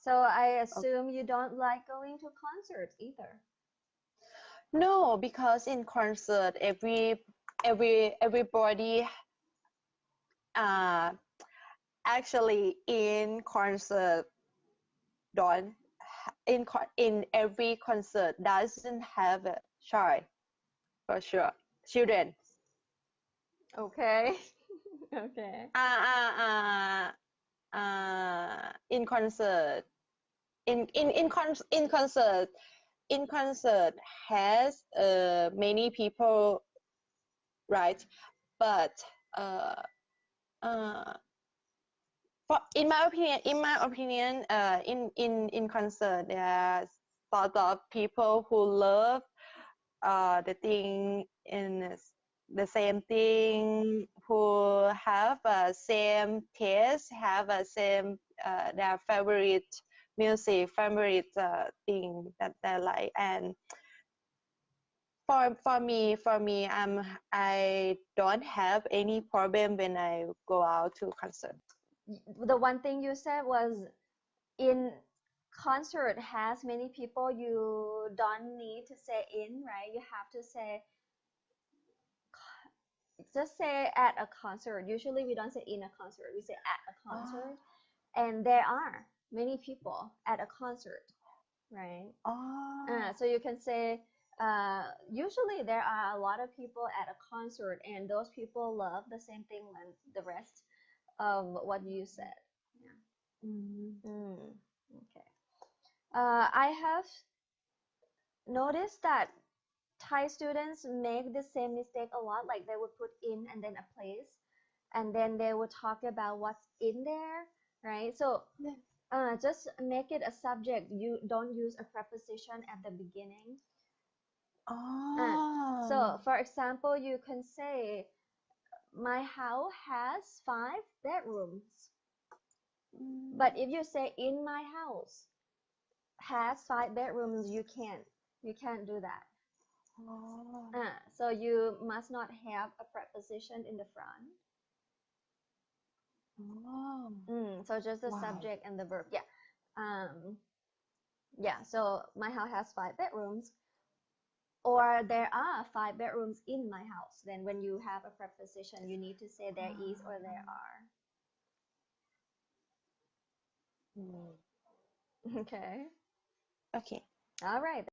So I assume you don't like going to concerts either. No, because in concert, everybody actually in concert don't in every concert doesn't have a child for sure. Children. Okay. Okay. In concert has many people, right? But in my opinion, in concert, there are sort of people who love the thing in the same thing, who have same taste, have a same their favorite music, favorite thing that they like. And for me, I don't have any problem when I go out to concert. The one thing you said was in concert has many people, you don't need to say in, right? You have to say, just say at a concert. Usually we don't say in a concert, we say at a concert. And there are many people at a concert, right? So you can say, usually there are a lot of people at a concert, and those people love the same thing than the rest of what you said. Yeah. Okay. I have noticed that Thai students make the same mistake a lot. Like they would put in and then a place, and then they would talk about what's in there, right? So just make it a subject. You don't use a preposition at the beginning. So for example, you can say, my house has 5 bedrooms. But if you say in my house has 5 bedrooms, you can't do that. So you must not have a preposition in the front. So just the subject and the verb. Yeah. So my house has 5 bedrooms, or there are 5 bedrooms in my house. Then when you have a preposition, you need to say there is or there are. Okay. Okay. All right.